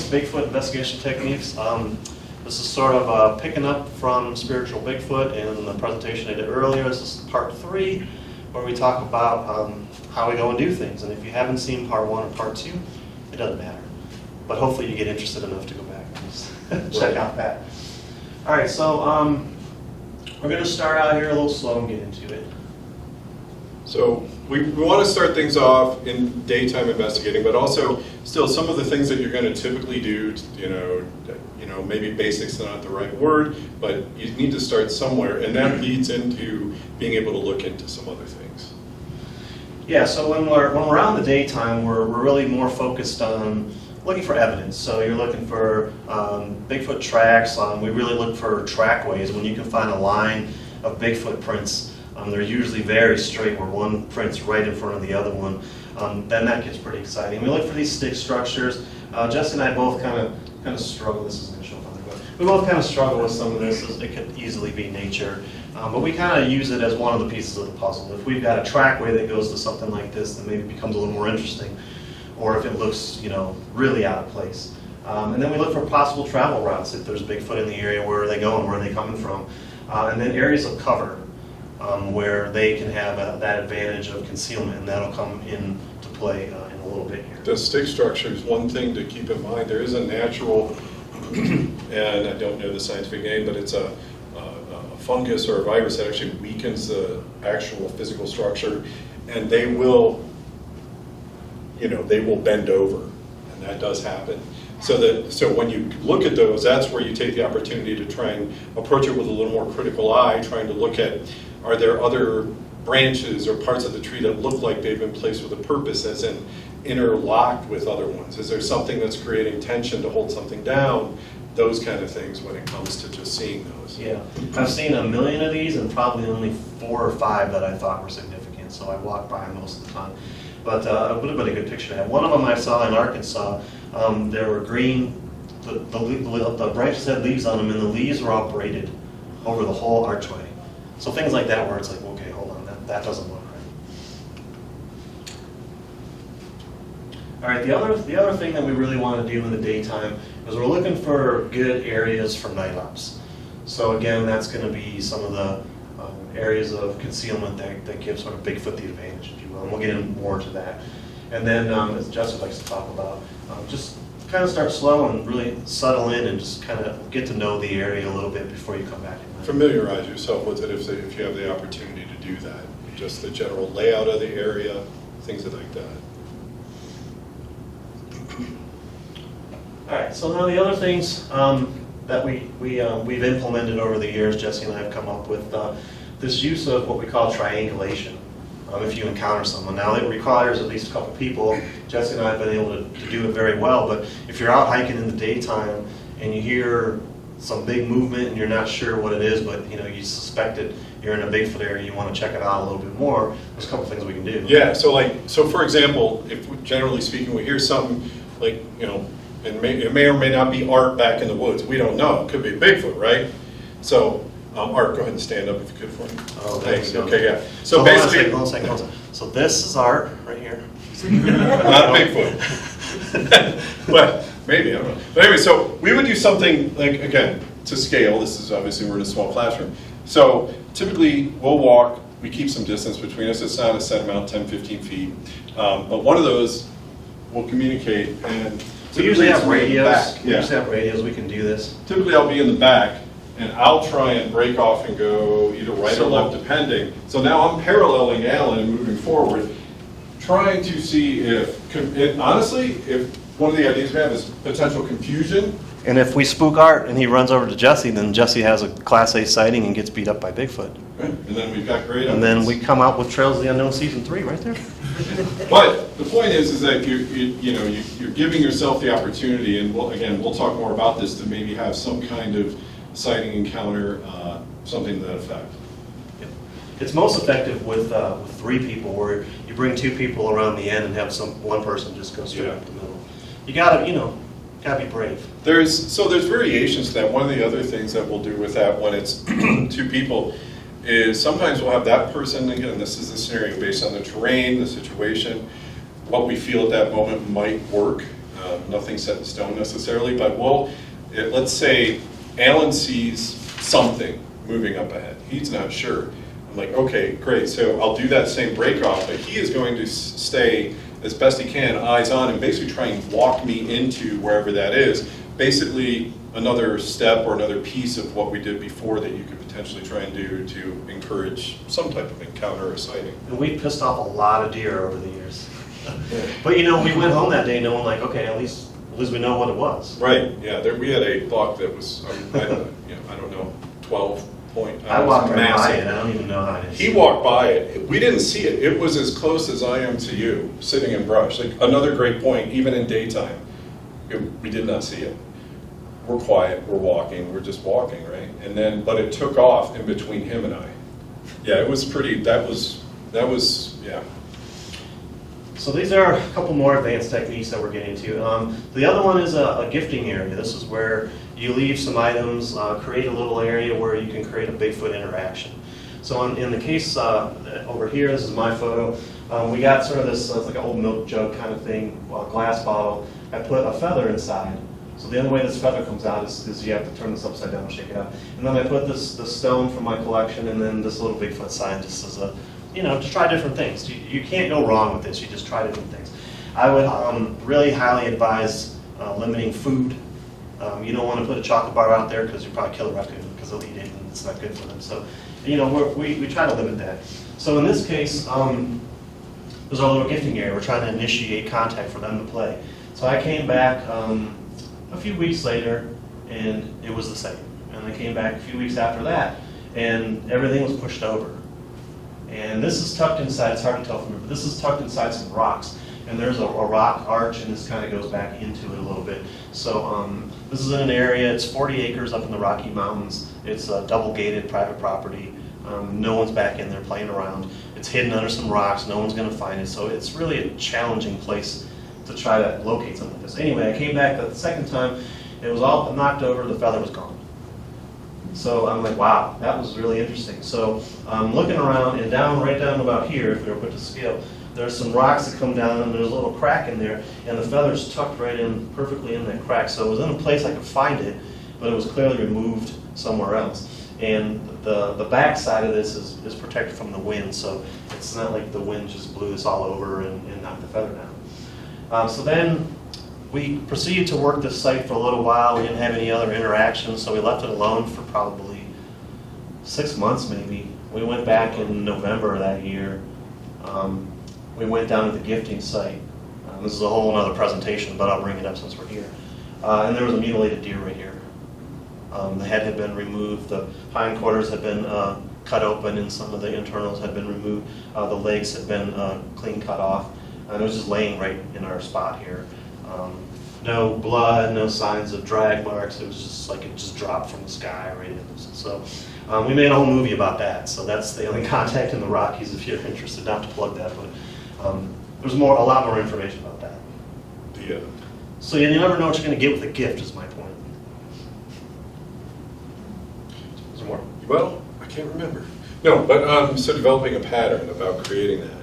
Bigfoot investigation techniques. This is sort of picking up from spiritual Bigfoot in the presentation I did earlier. This is part 3, where we talk about how we go and do things. And if you haven't seen part 1 or part 2, it doesn't matter. But hopefully you get interested enough to go back and check out that. All right, so we're going to start out here a little slow and get into it. So we want to start things off in daytime investigating, but also still some of the things that you're going to typically do, maybe basics are not the right word, but you need to start somewhere, and that leads into being able to look into some other things. Yeah, so when we're out in the daytime, we're really more focused on looking for evidence. So you're looking for Bigfoot tracks. We really look for trackways. When you can find a line of Bigfoot prints, they're usually very straight, where one print's right in front of the other one. Then that gets pretty exciting. We look for these stick structures. Jesse and I both kind of struggle. This isn't going to show up, but we both kind of struggle with some of this. It could easily be nature, but we kind of use it as one of the pieces of the puzzle. If we've got a trackway that goes to something like this, then maybe it becomes a little more interesting. Or if it looks, really out of place. And then we look for possible travel routes, if there's Bigfoot in the area, where are they going, where are they coming from. And then areas of cover, where they can have that advantage of concealment, and that'll come into play in a little bit here. The stick structure is one thing to keep in mind. There is a natural, and I don't know the scientific name, but it's a fungus or a virus that actually weakens the actual physical structure, and they will bend over, and that does happen. So when you look at those, that's where you take the opportunity to try and approach it with a little more critical eye, trying to look at, are there other branches or parts of the tree that look like they've been placed with a purpose, as in interlocked with other ones? Is there something that's creating tension to hold something down? Those kind of things when it comes to just seeing those. Yeah, I've seen 1 million of these, and probably only 4 or 5 that I thought were significant, so I walked by most of the time. But it would have been a good picture to have. One of them I saw in Arkansas, they were green, the branches had leaves on them, and the leaves were all braided over the whole archway. So things like that where it's like, okay, hold on, that doesn't look right. All right, the other thing that we really want to do in the daytime is we're looking for good areas for night ops. So again, that's going to be some of the areas of concealment that give sort of Bigfoot the advantage, if you will, and we'll get into more to that. And then, as Justin likes to talk about, just kind of start slow and really settle in and just kind of get to know the area a little bit before you come back in. Familiarize yourself with it if you have the opportunity to do that. Just the general layout of the area, things like that. All right, so now the other things that we've implemented over the years, Jesse and I have come up with this use of what we call triangulation. If you encounter someone. Now it requires at least a couple people. Jesse and I have been able to do it very well, but if you're out hiking in the daytime and you hear some big movement and you're not sure what it is, but you suspect it, you're in a Bigfoot area, you want to check it out a little bit more, there's a couple things we can do. Yeah, so for example, if generally speaking we hear something like, it may or may not be Art back in the woods. We don't know. It could be Bigfoot, right? So Art, go ahead and stand up if you could for me. Oh, thanks. Okay, yeah. So basically, hold on a second. So this is Art right here. Not Bigfoot. But maybe, I don't know. But anyway, so we would do something like, again, to scale. This is obviously, we're in a small classroom. So typically we'll walk, we keep some distance between us. It's not a set amount, 10, 15 feet. But one of those will communicate, and we usually have radios. Yeah. We usually have radios. We can do this. Typically I'll be in the back, and I'll try and break off and go either right or left, depending. So now I'm paralleling Alan and moving forward, trying to see honestly, if one of the ideas we have is potential confusion. And if we spook Art and he runs over to Jesse, then Jesse has a Class A sighting and gets beat up by Bigfoot. Right. And then we've got great And then we come out with Trails of the Unknown Season 3 right there. But the point is that you're giving yourself the opportunity, and we'll talk more about this, to maybe have some kind of sighting encounter, something to that effect. It's most effective with 3 people, where you bring 2 people around the end and have one person just go straight up the middle. You gotta be brave. There's variations to that. One of the other things that we'll do with that when it's 2 people is sometimes we'll have that person, again, this is the scenario based on the terrain, the situation, what we feel at that moment might work. nothing set in stone necessarily, but let's say Alan sees something moving up ahead. He's not sure. I'm like, okay, great, so I'll do that same break off, but he is going to stay as best he can, eyes on, and basically try and walk me into wherever that is. Basically, another step or another piece of what we did before that you could potentially try and do to encourage some type of encounter or sighting. And we pissed off a lot of deer over the years. But we went home that day knowing like, okay, at least we know what it was. Right, yeah, we had a buck that was, I don't know, 12 point. I walked right by it, I don't even know how it is. He walked by it. We didn't see it. It was as close as I am to you, sitting in brush. Like another great point, even in daytime, we did not see it. We're quiet, we're walking, we're just walking, right? And then, but it took off in between him and I. Yeah, it was pretty, that was, yeah. So these are a couple more advanced techniques that we're getting to. The other one is a gifting area. This is where you leave some items, create a little area where you can create a Bigfoot interaction. So in the case over here, this is my photo. We got sort of this, it's like an old milk jug kind of thing, glass bottle. I put a feather inside. So the only way this feather comes out is you have to turn this upside down and shake it out. And then I put this stone from my collection and then this little Bigfoot sign just as a, to try different things. You can't go wrong with this. You just try different things. I would really highly advise limiting food. You don't want to put a chocolate bar out there because you probably kill a raccoon because they'll eat it and it's not good for them. So, we try to limit that. So in this case, there's our little gifting area. We're trying to initiate contact for them to play. So I came back a few weeks later and it was the same. And I came back a few weeks after that and everything was pushed over. And this is tucked inside, it's hard to tell from here, but this is tucked inside some rocks. And there's a rock arch, and this kind of goes back into it a little bit. So this is in an area, it's 40 acres up in the Rocky Mountains. It's double gated private property. No one's back in there playing around. It's hidden under some rocks, no one's gonna find it. So it's really a challenging place to try to locate something like this. Anyway, I came back the second time, it was all knocked over, the feather was gone. So I'm like, wow, that was really interesting. So I'm looking around, and right down about here, if we were put to scale, there's some rocks that come down, and there's a little crack in there, and the feather's tucked right in, perfectly in that crack. So it was in a place I could find it, but it was clearly removed somewhere else. And the back side of this is protected from the wind, so it's not like the wind just blew this all over and knocked the feather down. So then we proceeded to work this site for a little while. We didn't have any other interactions, so we left it alone for probably 6 months maybe. We went back in November of that year. We went down to the gifting site. This is a whole other presentation, but I'll bring it up since we're here. And there was a mutilated deer right here. The head had been removed, the hindquarters had been cut open, and some of the internals had been removed. The legs had been clean cut off. And it was just laying right in our spot here. No blood, no signs of drag marks. It was just like it just dropped from the sky right in. So we made a whole movie about that. So that's the only contact in the Rockies if you're interested. Not to plug that, but there's a lot more information about that. Yeah. So you never know what you're going to get with a gift, is my point. Is there more? Well, I can't remember. No, but so developing a pattern about creating that.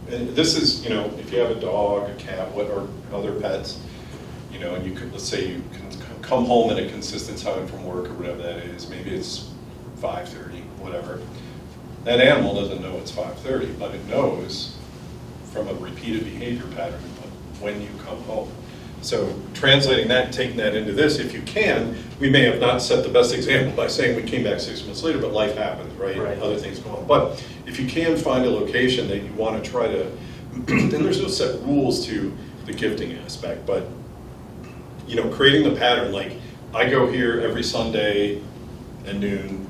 And this is, if you have a dog, a cat, or other pets, and you could, let's say you can come home at a consistent time from work or whatever that is, maybe it's 5:30, whatever. That animal doesn't know it's 5:30, but it knows from a repeated behavior pattern when you come home. So translating that, taking that into this, if you can, we may have not set the best example by saying we came back 6 months later, but life happens, right? Other things go on. But if you can find a location that you want to try to, then there's no set rules to the gifting aspect, but creating the pattern, like I go here every Sunday at noon,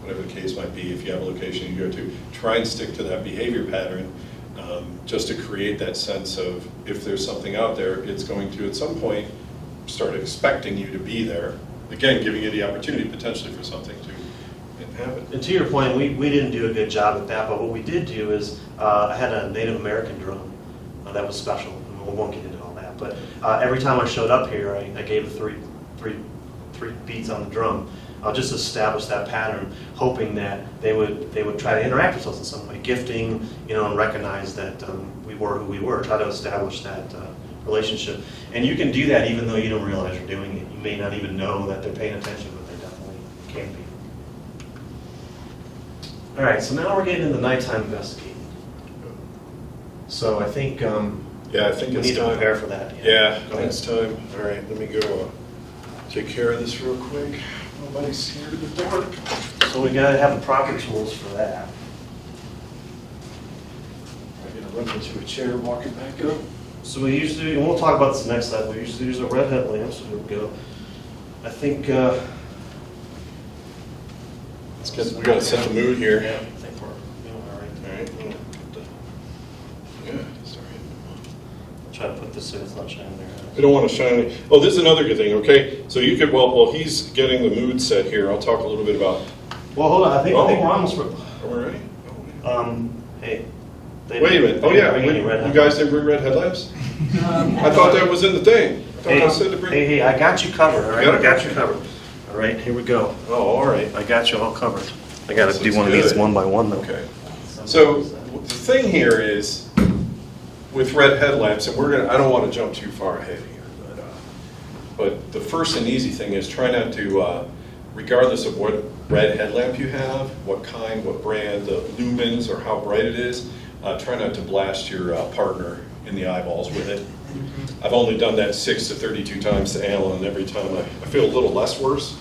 whatever the case might be, if you have a location you go to, try and stick to that behavior pattern. Just to create that sense of if there's something out there, it's going to at some point start expecting you to be there. Again, giving you the opportunity potentially for something to happen. And to your point, we didn't do a good job at that, but what we did do is I had a Native American drone that was special. We won't get into all that, but every time I showed up here, I gave three 3 beats on the drum. I'll just establish that pattern, hoping that they would try to interact with us in some way, gifting, and recognize that we were who we were, try to establish that relationship. And you can do that even though you don't realize you're doing it. You may not even know that they're paying attention, but they definitely can be. All right, so now we're getting into nighttime investigating. So I think I think we it's need to time. prepare for that. Yeah, Go ahead. it's time. All right, let me go take care of this real quick. Nobody's here to the dark. So we gotta have the proper tools for that. I'm gonna run into a chair and walk it back up. So we usually, and we'll talk about this next step, we usually use a red headlamp, so here we go. I think, We gotta set the mood here. yeah, I think we're doing all right. All right. Yeah, sorry. I'll try to put this so it's not shining there. I don't want to shine it. Oh, this is another good thing, okay? So you could, while he's getting the mood set here, I'll talk a little bit about, Well, hold on, I think we're almost, are we ready? hey. they Wait a didn't- minute, oh they didn't yeah, bring any red you headlamps. guys didn't bring red headlamps? I thought that was in the thing. I thought I said to bring. Hey, I got you covered, all right? Got I it? got you covered. All right, here we go. Oh, all right. I got you all covered. I gotta This do looks one of these good. one by one though. Okay. So the thing here is, with red headlamps, and I don't want to jump too far ahead here, but the first and easy thing is try not to, regardless of what red headlamp you have, what kind, what brand, the lumens or how bright it is, try not to blast your partner in the eyeballs with it. I've only done that 6 to 32 times to Alan, and every time I feel a little less worse.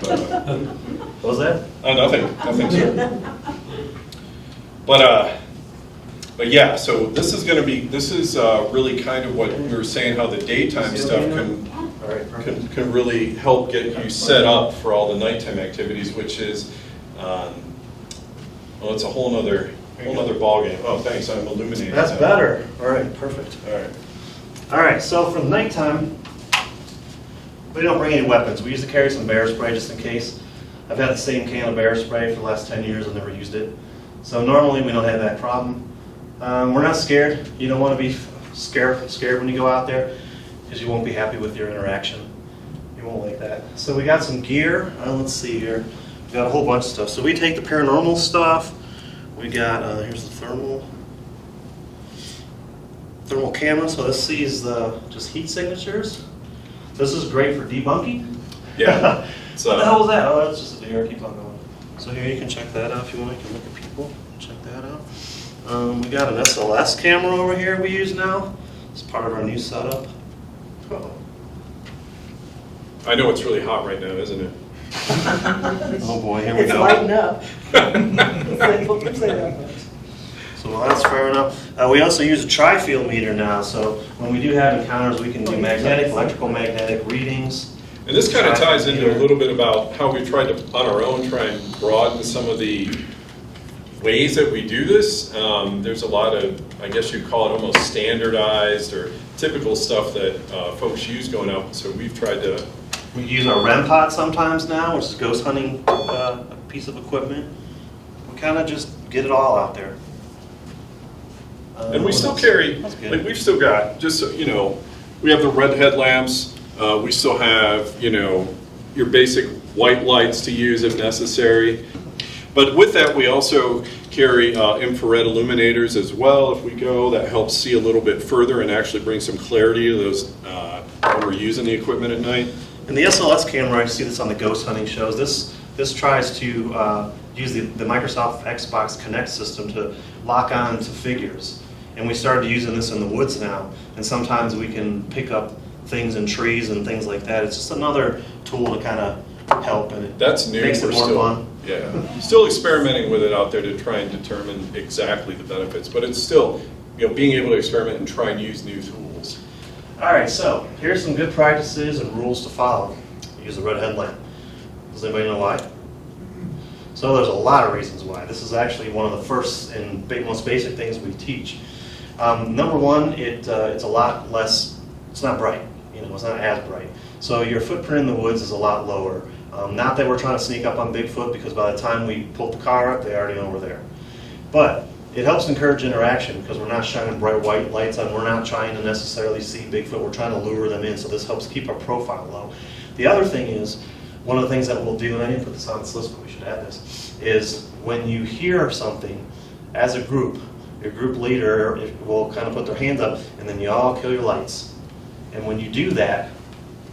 But, What was that? nothing, sir. But yeah, so this is really kind of what we were saying, how the daytime stuff All right, perfect. can really help get you set up for all the nighttime activities, which is, well, it's a whole nother ballgame. Oh, thanks, I'm illuminated. That's now. better. All right, perfect. All right. All right, so for the nighttime, we don't bring any weapons. We used to carry some bear spray just in case. I've had the same can of bear spray for the last 10 years and never used it. So normally we don't have that problem. We're not scared. You don't want to be scared when you go out there because you won't be happy with your interaction. You won't like that. So we got some gear. Let's see here. We got a whole bunch of stuff. So we take the paranormal stuff. We got, here's the thermal camera. So this sees the just heat signatures. This is great for debunking. Yeah. What the hell was that? Oh, that's just a deer. Keep on going. So here you can check that out if you want. You can look at people. Check that out. We got an SLS camera over here we use now. It's part of our new setup. Oh. I know it's really hot right now, isn't it? Oh boy, here we It's go. lighting up. Let's say that much. So well, that's fair enough. We also use a tri-field meter now. So when we do have encounters, we can do magnetic, electrical magnetic readings. And this kind of ties into a little bit about how we tried to, on our own, try and broaden some of the ways that we do this. There's a lot of, I guess you'd call it almost standardized or typical stuff that folks use going out. So we've tried to. We use our REM pod sometimes now, which is ghost hunting a piece of equipment. We kind of just get it all out there. And we still carry, That's good. like we've still got, just so you know, we have the red headlamps. We still have, your basic white lights to use if necessary. But with that, we also carry infrared illuminators as well if we go. That helps see a little bit further and actually bring some clarity to those when we're using the equipment at night. And the SLS camera, I see this on the ghost hunting shows. This tries to use the Microsoft Xbox Connect system to lock on to figures. And we started using this in the woods now. And sometimes we can pick up things in trees and things like that. It's just another tool to kind of help, and it That's new. makes it We're more still, fun. Yeah, still experimenting with it out there to try and determine exactly the benefits. But it's still, being able to experiment and try and use new tools. All right, so here's some good practices and rules to follow. Use a red headlamp. Does anybody know why? So there's a lot of reasons why. This is actually one of the first and most basic things we teach. Number one, it's a lot less, it's not bright. It's not as bright. So your footprint in the woods is a lot lower. Not that we're trying to sneak up on Bigfoot, because by the time we pull the car up, they already know we're there. But it helps encourage interaction because we're not shining bright white lights on. We're not trying to necessarily see Bigfoot. We're trying to lure them in, so this helps keep our profile low. The other thing is, one of the things that we'll do, and I didn't put this on this list, but we should add this, is when you hear something as a group, your group leader will kind of put their hands up, and then you all kill your lights. And when you do that,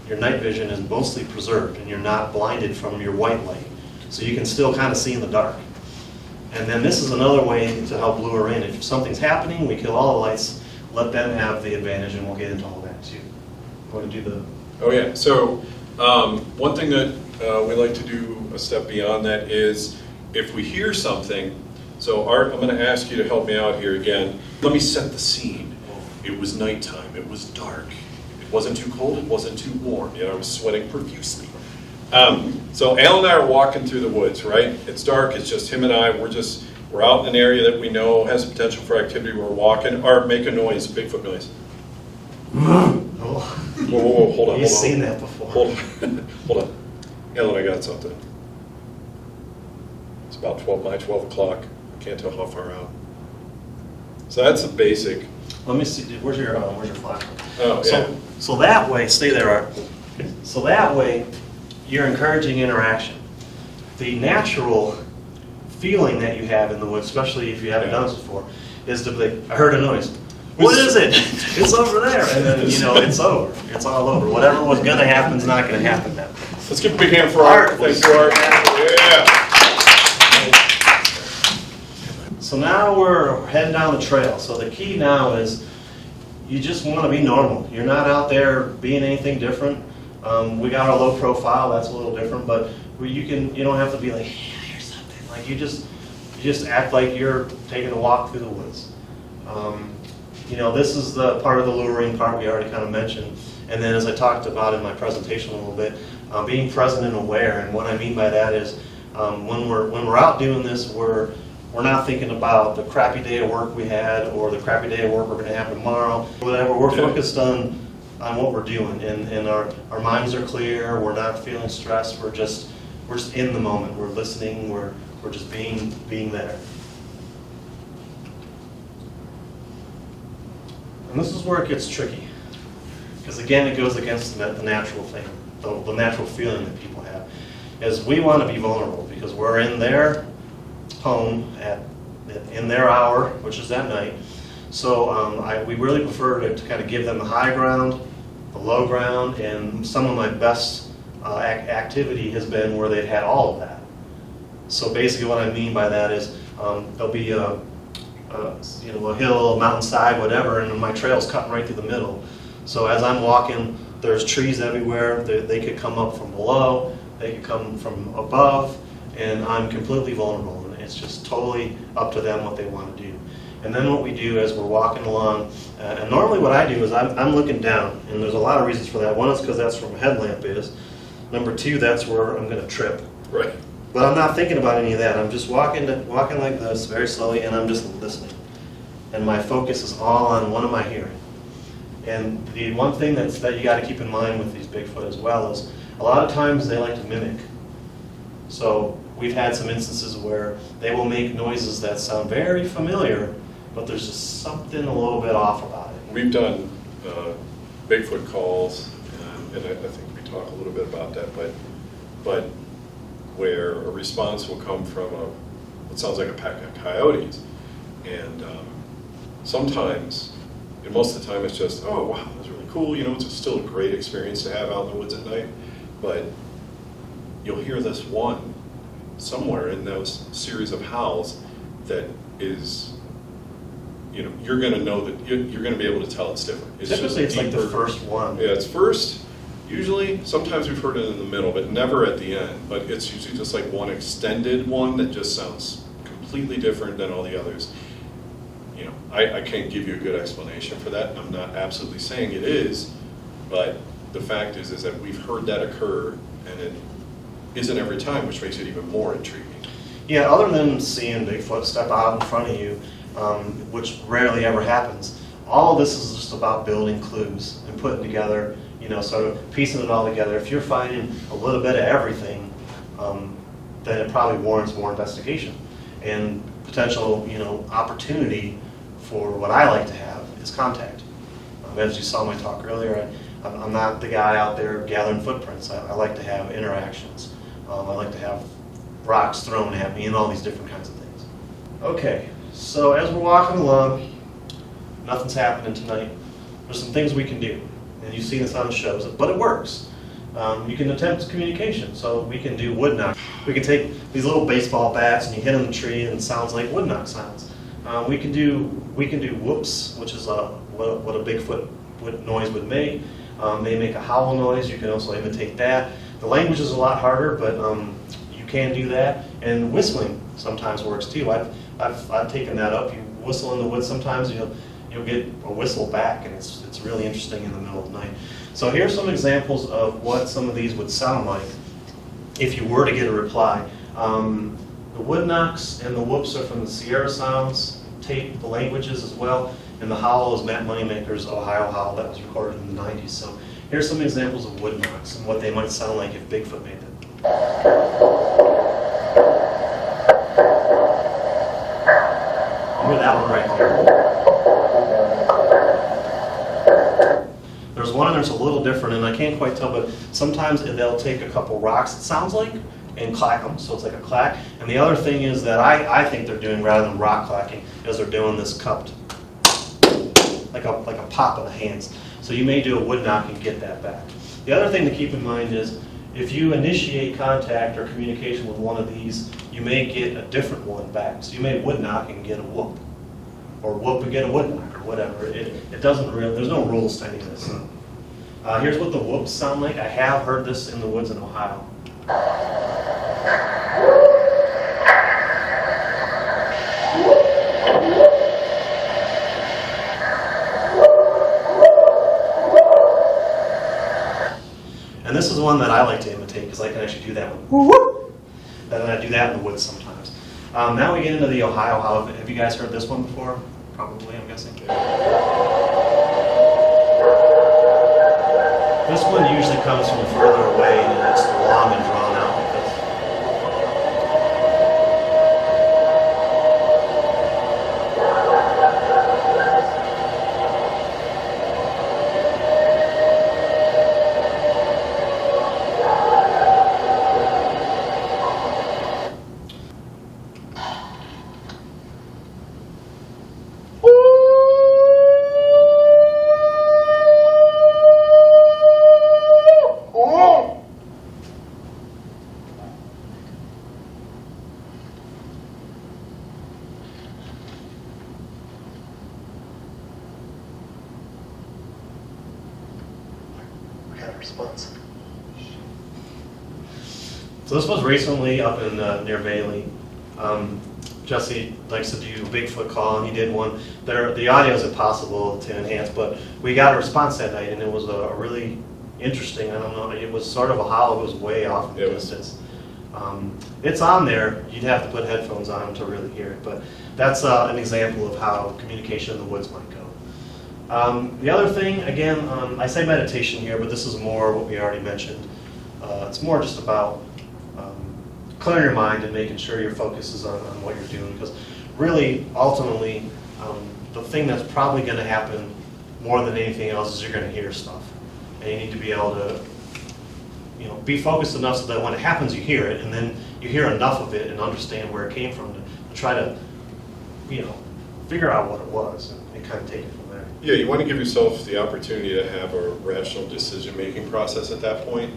your night vision is mostly preserved, and you're not blinded from your white light. So you can still kind of see in the dark. And then this is another way to help lure in. If something's happening, we kill all the lights, let them have the advantage, and we'll get into all that too. You want to do the... Oh yeah, so one thing that we like to do a step beyond that is if we hear something, so Art, I'm going to ask you to help me out here again. Let me set the scene. It was nighttime, it was dark. It wasn't too cold, it wasn't too warm. I was sweating profusely. So Al and I are walking through the woods, right? It's dark, it's just him and I. We're out in an area that we know has potential for activity. We're walking. Art, make a noise, Bigfoot noise. Oh. Whoa, hold on. You've seen that before. Hold on. Hold on. Al and I got something. It's about 12 o'clock. I can't tell how far out. So that's the basic. Let me see, where's your flashlight? Oh, yeah. So that way, stay there, Art. So that way, you're encouraging interaction. The natural feeling that you have in the woods, especially if you haven't done this before, is to be, I heard a noise. What is it? It's over there. And then, it's over. It's all over. Whatever was going to happen is not going to happen now. Let's give a big hand for Art. Thanks, Art. Yeah. So now we're heading down the trail. So the key now is you just want to be normal. You're not out there being anything different. We got our low profile. That's a little different, but you don't have to be like, hey, I hear something. Like you just act like you're taking a walk through the woods. This is the part of the luring part we already kind of mentioned. And then as I talked about in my presentation a little bit, being present and aware. And what I mean by that is when we're out doing this, we're not thinking about the crappy day of work we had or the crappy day of work we're going to have tomorrow. Whatever, we're focused on what we're doing, and our minds are clear. We're not feeling stressed. We're just in the moment. We're listening. We're just being there. And this is where it gets tricky, because again, it goes against the natural thing, the natural feeling that people have. Is we want to be vulnerable because we're in their home in their hour, which is at night. So we really prefer to kind of give them the high ground, the low ground, and some of my best activity has been where they've had all of that. So basically what I mean by that is there'll be a hill, a mountainside, whatever, and my trail's cutting right through the middle. So as I'm walking, there's trees everywhere. They could come up from below, they could come from above, and I'm completely vulnerable. And it's just totally up to them what they want to do. And then what we do as we're walking along, and normally what I do is I'm looking down, and there's a lot of reasons for that. One is because that's where my headlamp is. Number two, that's where I'm going to trip. Right. But I'm not thinking about any of that. I'm just walking like this, very slowly, and I'm just listening. And my focus is all on what am I hearing. And the one thing that you got to keep in mind with these Bigfoot as well is a lot of times they like to mimic. So we've had some instances where they will make noises that sound very familiar, but there's just something a little bit off about it. We've done Bigfoot calls, and I think we talk a little bit about that, but where a response will come from what sounds like a pack of coyotes, and sometimes, and most of the time it's just, oh wow, that was really cool, it's still a great experience to have out in the woods at night, but you'll hear this one somewhere in those series of howls that is, you're going to know that you're going to be able to tell it's different. Typically it's like the first one. Yeah, it's first. Usually, sometimes we've heard it in the middle, but never at the end. But it's usually just like one extended one that just sounds completely different than all the others. I can't give you a good explanation for that. I'm not absolutely saying it is, but the fact is that we've heard that occur, and it isn't every time, which makes it even more intriguing. Yeah, other than seeing Bigfoot step out in front of you, which rarely ever happens, all of this is just about building clues and putting together, sort of piecing it all together. If you're finding a little bit of everything, then it probably warrants more investigation and potential, opportunity for what I like to have is contact. As you saw in my talk earlier, I'm not the guy out there gathering footprints. I like to have interactions. I like to have rocks thrown at me and all these different kinds of things. Okay, so as we're walking along, nothing's happening tonight. There's some things we can do, and you've seen this on the shows, but it works. You can attempt communication, so we can do wood knock. We can take these little baseball bats and you hit on the tree and it sounds like wood knock sounds. We can do whoops, which is what a Bigfoot noise would make. They make a howl noise. You can also imitate that. The language is a lot harder, but you can do that. And whistling sometimes works too. I've taken that up. You whistle in the woods sometimes, you'll get a whistle back, and it's really interesting in the middle of the night. So here's some examples of what some of these would sound like if you were to get a reply. The wood knocks and the whoops are from the Sierra Sounds tape, the languages as well, and the howl is Matt Moneymaker's Ohio Howl that was recorded in the 90s. So here's some examples of wood knocks and what they might sound like if Bigfoot made them. Hear that one right there. There's one that's a little different, and I can't quite tell, but sometimes they'll take a couple rocks, it sounds like, and clack them, so it's like a clack. And the other thing is that I think they're doing, rather than rock clacking, is they're doing this cupped, like a pop of the hands. So you may do a wood knock and get that back. The other thing to keep in mind is if you initiate contact or communication with one of these, you may get a different one back. So you may wood knock and get a whoop, or whoop and get a wood knock, or whatever. It doesn't really, there's no rules to any of this. Here's what the whoops sound like. I have heard this in the woods in Ohio. And this is one that I like to imitate because I can actually do that one. And then I do that in the woods sometimes. Now we get into the Ohio howl. Have you guys heard this one before? Probably, I'm guessing. This one usually comes from further away, and it's long and drawn out like this. Response. So this was recently up in near Bailey. Jesse likes to do a Bigfoot call, and he did one. The audio is impossible to enhance, but we got a response that night, and it was a really interesting. I don't know. It was sort of a howl. It was way off in the distance. It's on there. You'd have to put headphones on to really hear it, but that's an example of how communication in the woods might go. The other thing, again, I say meditation here, but this is more what we already mentioned. It's more just about clearing your mind and making sure your focus is on what you're doing. Because really, ultimately, the thing that's probably going to happen more than anything else is you're going to hear stuff. And you need to be able to be focused enough so that when it happens, you hear it, and then you hear enough of it and understand where it came from to try to, figure out what it was and kind of take it from there. Yeah, you want to give yourself the opportunity to have a rational decision-making process at that point,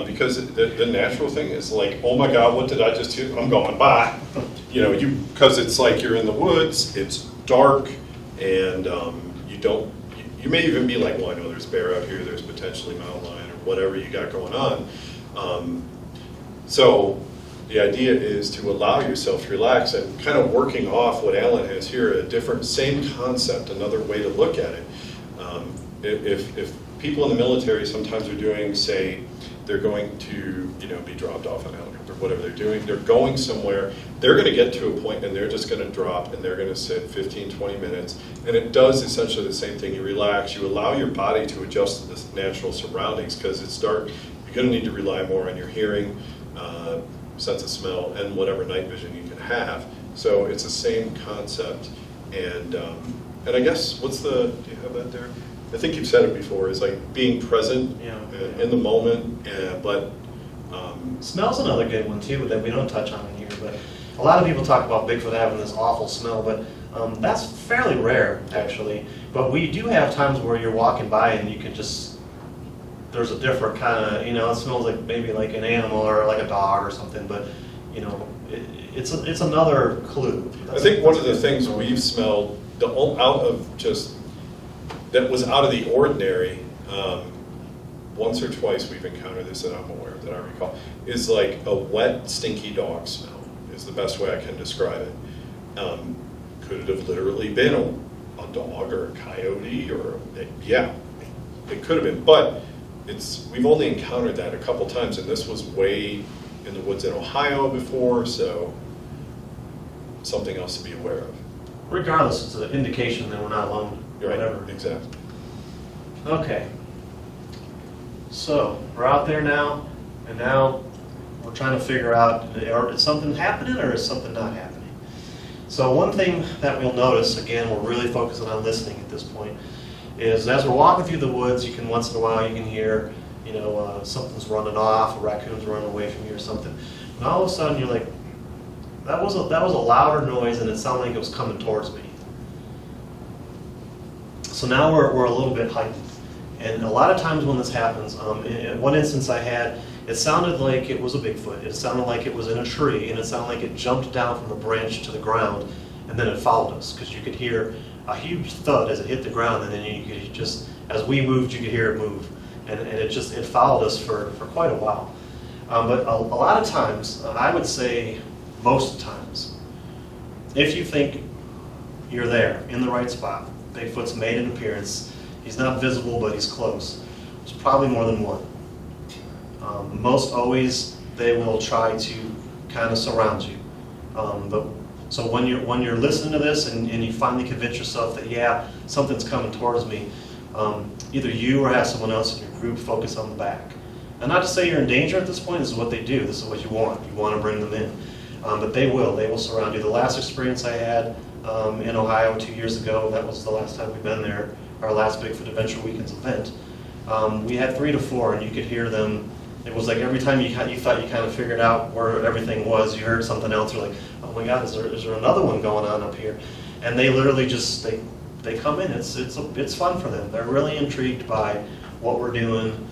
because the natural thing is like, oh my God, what did I just hear? I'm going, bye. Because it's like you're in the woods, it's dark, and you may even be like, well, I know there's bear out here, there's potentially mountain lion, or whatever you got going on. So the idea is to allow yourself to relax and kind of working off what Alan has here, same concept, another way to look at it. If people in the military sometimes are doing, say, they're going to be dropped off on a helicopter, whatever they're doing, they're going somewhere, they're going to get to a point and they're just going to drop and they're going to sit 15, 20 minutes. And it does essentially the same thing. You relax, you allow your body to adjust to the natural surroundings because it's dark. You're going to need to rely more on your hearing, sense of smell, and whatever night vision you can have. So it's the same concept. And I guess, do you have that there? I think you've said it before, is like being present Yeah. in the moment, but Smell's another good one too that we don't touch on in here, but a lot of people talk about Bigfoot having this awful smell, but that's fairly rare actually. But we do have times where you're walking by and you can just, there's a different kind of, it smells like maybe like an animal or like a dog or something, but it's another clue. I think one of the things we've smelled out of just, that was out of the ordinary, once or twice we've encountered this that I'm aware of, that I recall, is like a wet, stinky dog smell, is the best way I can describe it. Could it have literally been a dog or a coyote or, yeah, it could have been, but we've only encountered that a couple times, and this was way in the woods in Ohio before, so something else to be aware of. Regardless, it's an indication that we're not alone. You're right, Whatever. exactly. Okay. So we're out there now, and now we're trying to figure out, is something happening or is something not happening? So one thing that we'll notice, again, we're really focusing on listening at this point, is as we're walking through the woods, you can once in a while you can hear, something's running off, a raccoon's running away from you or something. And all of a sudden you're like, that was a louder noise and it sounded like it was coming towards me. So now we're a little bit heightened. And a lot of times when this happens, in one instance I had, it sounded like it was a Bigfoot. It sounded like it was in a tree, and it sounded like it jumped down from a branch to the ground, and then it followed us, because you could hear a huge thud as it hit the ground, and then you could just, as we moved, you could hear it move. And it followed us for quite a while. But a lot of times, I would say most times, if you think you're there, in the right spot, Bigfoot's made an appearance, he's not visible, but he's close. There's probably more than one. Most always, they will try to kind of surround you. So when you're listening to this and you finally convince yourself that, yeah, something's coming towards me, either you or have someone else in your group focus on the back. And not to say you're in danger at this point, this is what they do, this is what you want. You want to bring them in. But they will surround you. The last experience I had in Ohio 2 years ago, that was the last time we've been there, our last Bigfoot Adventure Weekends event. We had 3 to 4, and you could hear them. It was like every time you thought you kind of figured out where everything was, you heard something else. You're like, oh my God, is there another one going on up here? And they literally just they come in. It's fun for them. They're really intrigued by what we're doing.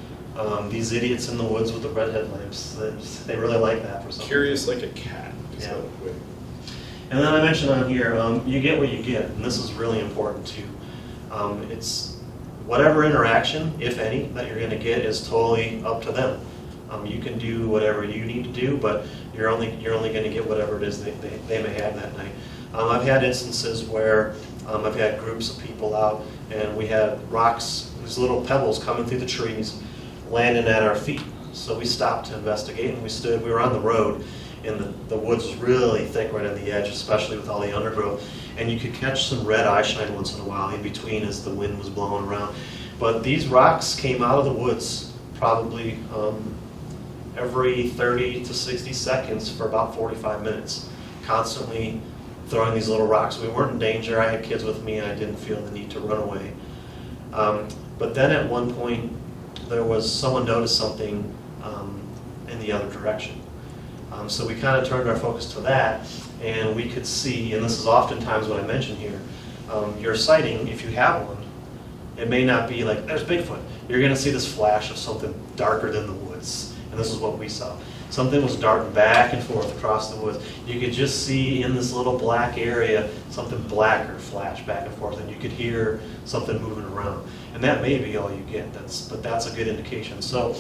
These idiots in the woods with the red headlamps. They really like that for some reason. Curious like a cat. Yeah. And then I mentioned on here, you get what you get, and this is really important too. It's whatever interaction, if any, that you're going to get is totally up to them. You can do whatever you need to do, but you're only going to get whatever it is they may have that night. I've had instances where I've had groups of people out, and we had rocks, these little pebbles coming through the trees, landing at our feet. So we stopped to investigate, and we were on the road, and the woods was really thick right on the edge, especially with all the undergrowth. And you could catch some red eyeshine once in a while in between as the wind was blowing around. But these rocks came out of the woods probably every 30 to 60 seconds for about 45 minutes, constantly throwing these little rocks. We weren't in danger. I had kids with me, and I didn't feel the need to run away. But then at one point, there was someone noticed something in the other direction. So we kind of turned our focus to that, and we could see, and this is oftentimes what I mention here, your sighting, if you have one, it may not be like, there's Bigfoot. You're going to see this flash of something darker than the woods, and this is what we saw. Something was darting back and forth across the woods. You could just see in this little black area something blacker flash back and forth, and you could hear something moving around. And that may be all you get, but that's a good indication. So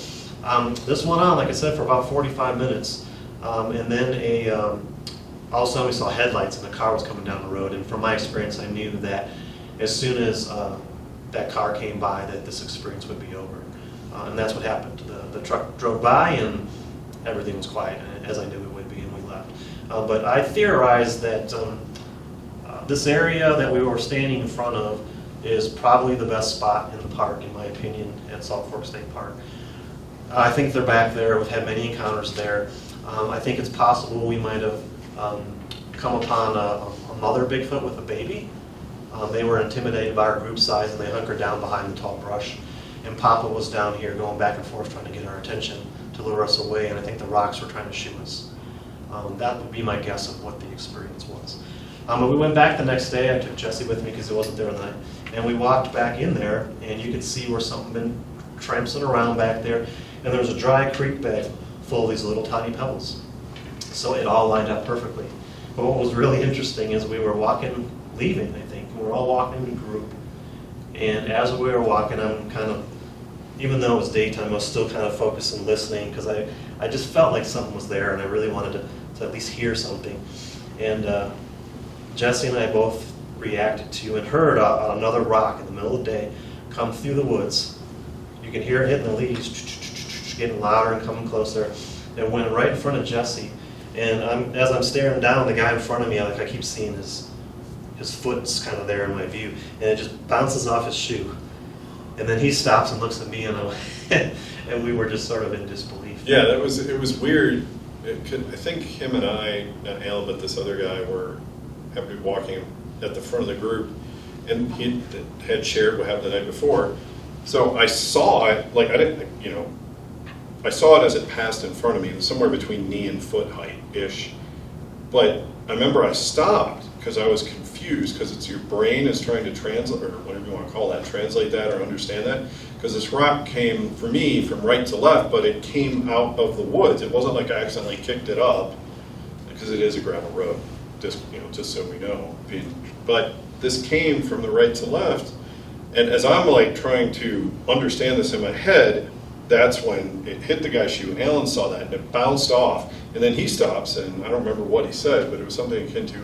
this went on, like I said, for about 45 minutes. And then all of a sudden we saw headlights and a car was coming down the road. And from my experience, I knew that as soon as that car came by, that this experience would be over. And that's what happened. The truck drove by and everything was quiet, as I knew it would be, and we left. But I theorized that this area that we were standing in front of is probably the best spot in the park, in my opinion, at Salt Fork State Park. I think they're back there. We've had many encounters there. I think it's possible we might have come upon a mother Bigfoot with a baby. They were intimidated by our group size, and they hunkered down behind the tall brush. And Papa was down here going back and forth trying to get our attention to lure us away, and I think the rocks were trying to shoot us. That would be my guess of what the experience was. But we went back the next day. I took Jesse with me because he wasn't there the night. And we walked back in there, and you could see where something had been tramping around back there. And there was a dry creek bed full of these little tiny pebbles. So it all lined up perfectly. But what was really interesting is we were leaving, I think. We were all walking in a group. And as we were walking, I'm kind of, even though it was daytime, I was still kind of focused and listening because I just felt like something was there, and I really wanted to at least hear something. And Jesse and I both reacted to and heard another rock in the middle of the day come through the woods. You can hear it hitting the leaves, getting louder and coming closer. It went right in front of Jesse. And as I'm staring down, the guy in front of me, I keep seeing his foot's kind of there in my view, and it just bounces off his shoe. And then he stops and looks at me, and we were just sort of in disbelief. Yeah, it was weird. I think him and I, not Alan, but this other guy, happened to be walking at the front of the group, and he had shared what happened the night before. So I saw it, like I saw it as it passed in front of me. It was somewhere between knee and foot height-ish. But I remember I stopped because I was confused, because it's your brain is trying to translate, or whatever you want to call that, translate that or understand that. Because this rock came, for me, from right to left, but it came out of the woods. It wasn't like I accidentally kicked it up, because it is a gravel road, just so we know. But this came from the right to left, and as I'm like trying to understand this in my head, that's when it hit the guy's shoe. Alan saw that, and it bounced off. And then he stops, and I don't remember what he said, but it was something akin to,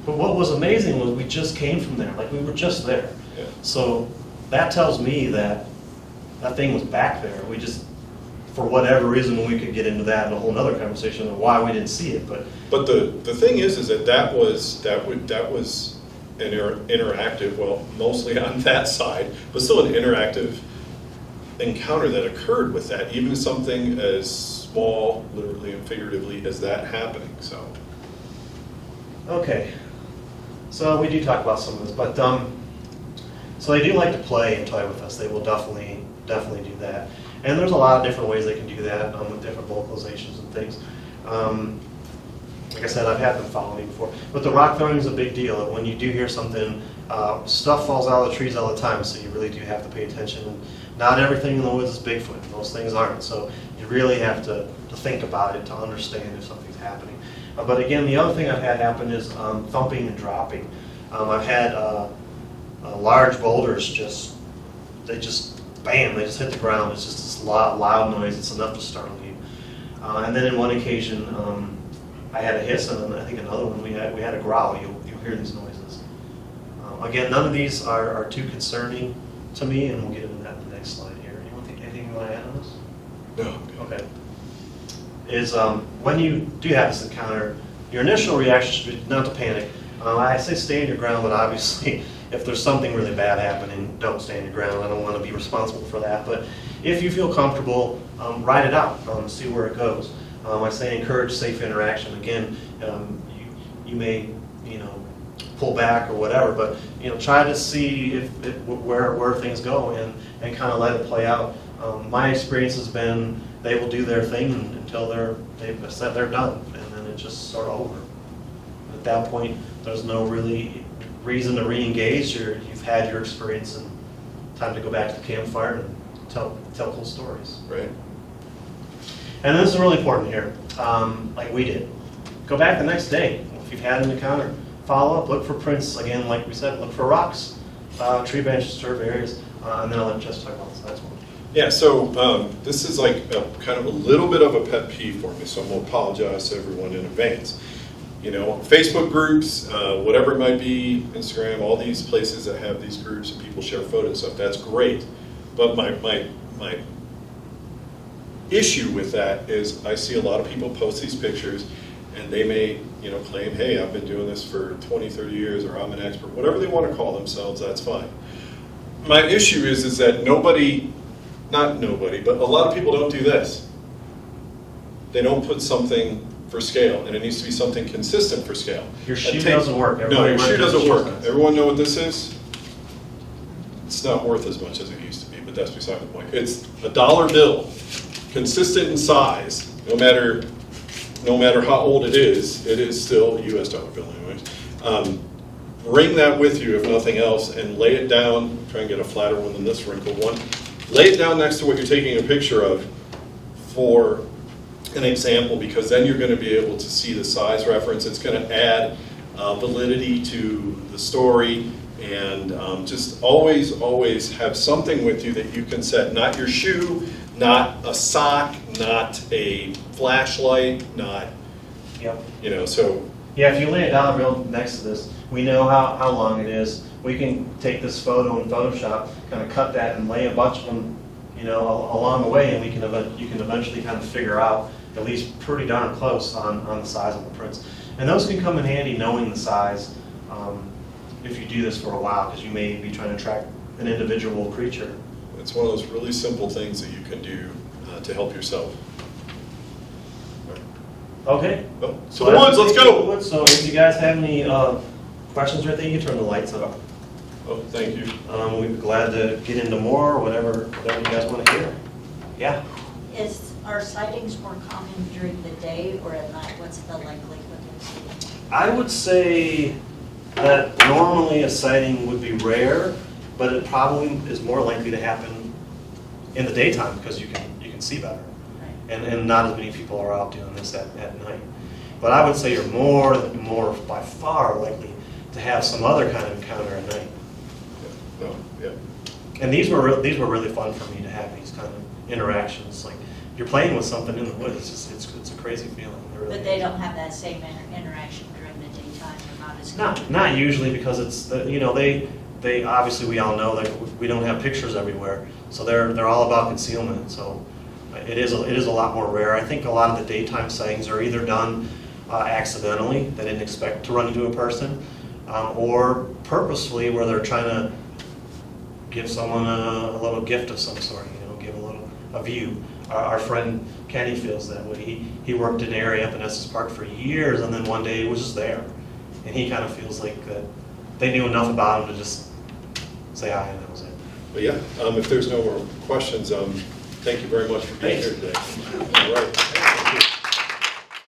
But what was amazing was we just came from there. Like, we were just there. Yeah. So that tells me that thing was back there. We just, for whatever reason, we could get into that in a whole other conversation of why we didn't see it. But the thing is that was an interactive, well, mostly on that side, but still an interactive encounter that occurred with that, even something as small, literally and figuratively, as that happening. So okay, so we do talk about some of this, but so they do like to play and toy with us. They will definitely do that, and there's a lot of different ways they can do that with different vocalizations and things. Like I said, I've had them follow me before, but the rock throwing is a big deal. When you do hear something, stuff falls out of the trees all the time, so you really do have to pay attention. And not everything in the woods is Bigfoot. Those things aren't. So you really have to think about it to understand if something's happening. But again, the other thing I've had happen is thumping and dropping. I've had large boulders they just hit the ground. It's just this loud noise. It's enough to startle you. And then in one occasion, I had a hiss, and I think another one we had a growl. You'll hear these noises. Again, none of these are too concerning to me, and we'll get into that in the next slide here. Anything you want to add on this? no. Okay. Is when you do have this encounter, your initial reaction should be not to panic. I say stand your ground, but obviously if there's something really bad happening, don't stand your ground. I don't want to be responsible for that. But if you feel comfortable, ride it out, see where it goes. I say encourage safe interaction. Again, you may pull back or whatever, but try to see where things go and kind of let it play out. My experience has been they will do their thing until they've said they're done, and then it's just sort of over. At that point, there's no really reason to re-engage. You've had your experience, and time to go back to the campfire and tell cool stories. Right. And this is really important here, like we did. Go back the next day. If you've had an encounter, follow up, look for prints. Again, like we said, look for rocks, tree branches, disturbed areas, and then I'll let Jess talk about this next one. Yeah, so this is like kind of a little bit of a pet peeve for me, so I'm going to apologize to everyone in advance. Facebook groups, whatever it might be, Instagram, all these places that have these groups and people share photos and stuff, that's great. But my issue with that is I see a lot of people post these pictures, and they may claim, hey, I've been doing this for 20, 30 years, or I'm an expert, whatever they want to call themselves, that's fine. My issue is that not nobody, but a lot of people don't do this. They don't put something for scale, and it needs to be something consistent for scale. Your That shoe takes- doesn't work. No, Everybody your shoe remembers doesn't your work. shoe does. Everyone know what this is? It's not worth as much as it used to be, but that's beside the point. It's a dollar bill, consistent in size, no matter how old it is still a US dollar bill anyways. Bring that with you if nothing else and lay it down, try and get a flatter one than this wrinkled one. Lay it down next to what you're taking a picture of for an example, because then you're going to be able to see the size reference. It's going to add validity to the story, and just always have something with you that you can set. Not your shoe, not a sock, not a flashlight, not, Yep. so. Yeah, if you lay a dollar bill next to this, we know how long it is. We can take this photo in Photoshop, kind of cut that and lay a bunch of them, along the way, and you can eventually kind of figure out at least pretty darn close on the size of the prints. And those can come in handy knowing the size if you do this for a while, because you may be trying to track an individual creature. It's one of those really simple things that you can do to help yourself. Okay. Oh, so the woods, let's go! So if you guys have any questions or anything, you can turn the lights up. Oh, thank you. We'd be glad to get into more, or whatever you guys want to hear. Yeah. Are sightings more common during the day or at night? What's the likelihood of seeing? I would say that normally a sighting would be rare, but it probably is more likely to happen in the daytime because you can see better. And not as many people are out doing this at night. But I would say you're more by far likely to have some other kind of encounter at night. No, yeah. And these were really fun for me to have these kind of interactions. Like you're playing with something in the woods. It's a crazy feeling. It really But they is. don't have that same interaction during the daytime, or not as common? Not usually, because it's they obviously, we all know that we don't have pictures everywhere, so they're all about concealment. So it is a lot more rare. I think a lot of the daytime sightings are either done accidentally, they didn't expect to run into a person, or purposefully, where they're trying to give someone a little gift of some sort. Give a view. Our friend Kenny feels that way. He worked in an area up in Estes Park for years, and then one day it was just there, and he kind of feels like that they knew enough about him to just say hi, and that was it. But yeah, if there's no more questions, thank you very much for being here today. All right.